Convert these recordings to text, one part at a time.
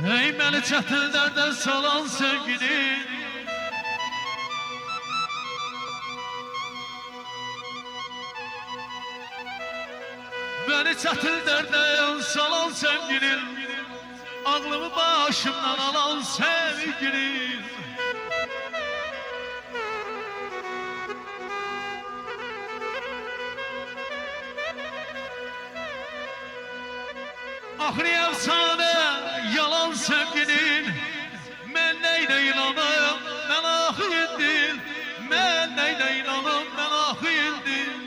Ey beni çətin dərdə salan sevgili, beni çətin dərdə salan sevgili, ağlımı başımdan alan sevgili. Ahri efsane yalan sevgilin, mən neyle inanım, mən ahiyindim, mən neyle inanım, mən ahiyindim.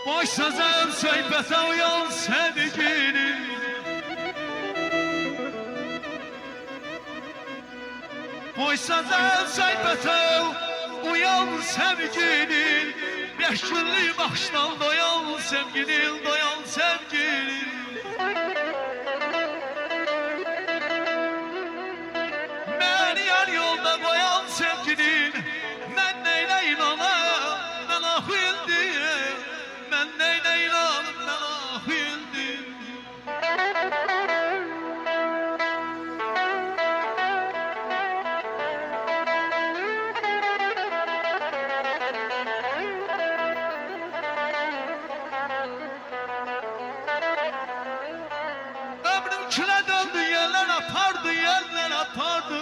Boş sözüm söhbətə uyan sevgilin, boş sözüm söhbətə uyan sevgilin, 5 günlük baxışdan doyan sevgilin, doyan sevgilin. Məni yar yolda qoyan sevgilin, mən neyle inanam, mən ahildim, mən neyle inanım, mən ahildim. Ömrüm külə döndü, yerler apardı, yerler apardı.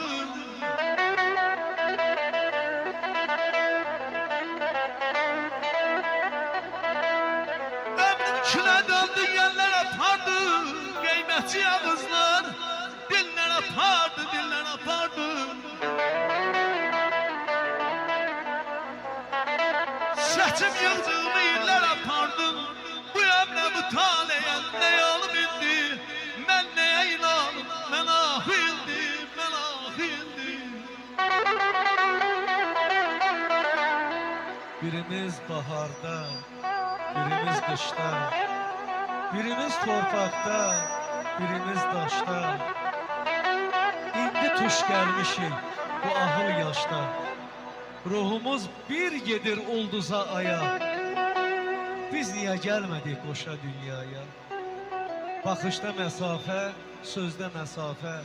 Ömrüm külə döndü, yerler apardı. Kıymetli ağızlar, diller apardı, diller apardı. Seçim yıldığımı iller apardım. Bu ömre bu taleye ne yolum indi. Ben neye inanım, ben ahildim, ben ahildim. Birimiz baharda, birimiz kışta, birimiz torpaqda, birimiz daşta. İndi tuş gelmişik bu ahıl yaşta. Ruhumuz bir gedir ulduza aya. Biz niye gelmedik boşa dünyaya? Bakışta mesafe, sözde mesafe.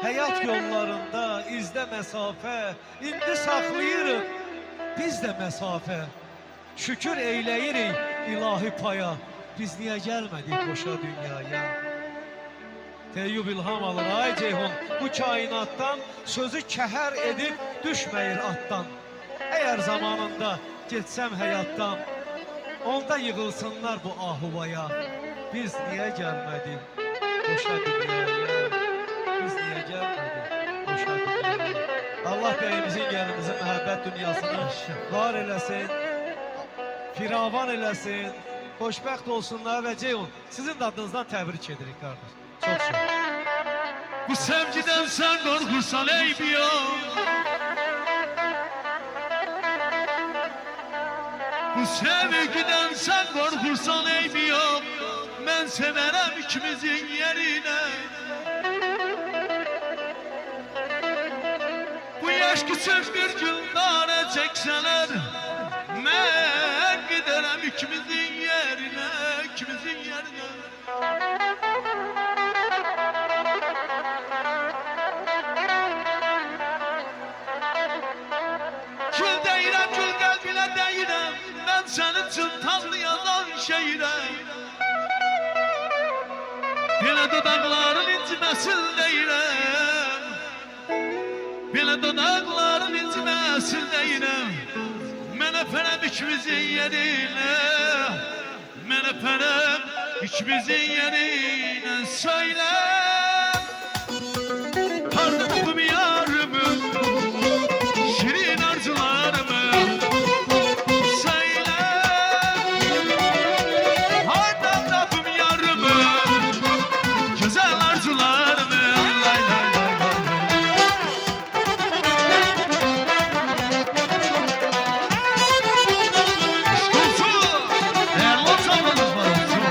Hayat yollarında izde mesafe. İndi saxlayırıq biz de mesafe. Şükür eyleyirik ilahi paya. Biz niye gelmedik boşa dünyaya? Teyyub ilham alır ay Ceyhun bu kainattan. Sözü kəhər edip düşmeyir attan. Eğer zamanında geçsem hayattan, onda yığılsınlar bu ahuvaya. Biz niye gelmedik boşa dünyaya? Biz niye gelmedik boşa dünyaya? Allah beyimizin gelimizin məhəbbət dünyasını var eləsin, firavan eləsin, xoşbəxt olsunlar ve Ceyhun sizin de adınızdan təbrik edirik kardeş. Çok sağ ol. Bu sevgiden sen korkursan ey biyam, bu sevgiden sen korkursan ey biyam, ben severem ikimizin yerine. Bu yaş küçük bir güldane çekseler, ben giderim ikimizin yerine, ikimizin yerine. Gül deyirəm, gül qəlbinə deyirəm, mən sənin üçün tanrı yazan şeyirəm. Belə dodaqların inciməsin deyirəm, belə dodaqların inciməsin deyirəm. Mən öpərəm ikimizin yerinə, mən öpərəm ikimizin yerinə. Söylə, hardım yarımı, şirin arzularımı. Söyle, hardan tapım yarımı, güzel arzularımı. Lay lay lay lay. Aşk olsun, değerli olsanız var olsun.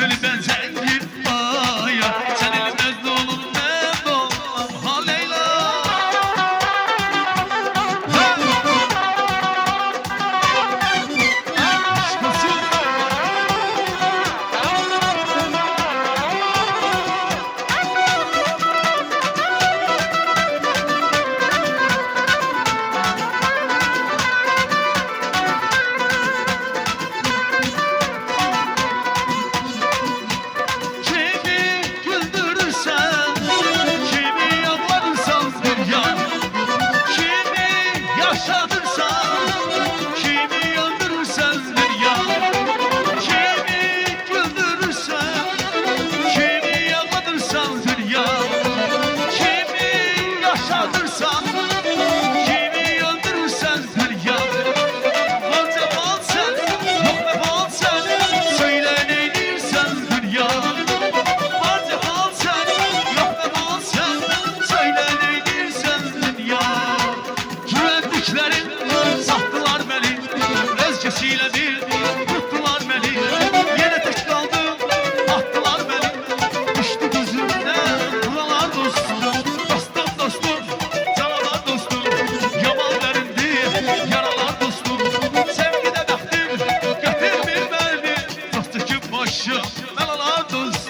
Sivri benzendir aya senin mecnunun ben olmam ha Leyla. Kimi güldürürsen, kimi yalvarırsan dünya, kimi yaşatırsan, kimi öldürürsen dünya, kimi güldürürsen, kimi yalvarırsan dünya, kimi yaşatırsan, kimi öldürürsen dünya. Var cevap sen, yok vefat sen, söyle neylirsen dünya. Var cevap sen, yok vefat sen, söyle neylirsen dünya. Güvendiklerin sattılar beni, özgesiyle bir tuttular beni. Yine tek kaldım, attılar beni. Düştü gözümden buralar dostum, dostum dostum, canavar dostum. Yaman verindi, yaralar dostum. Sevgide bəxtim, gətirmir beni. Dostu ki başım, məlalar dostum.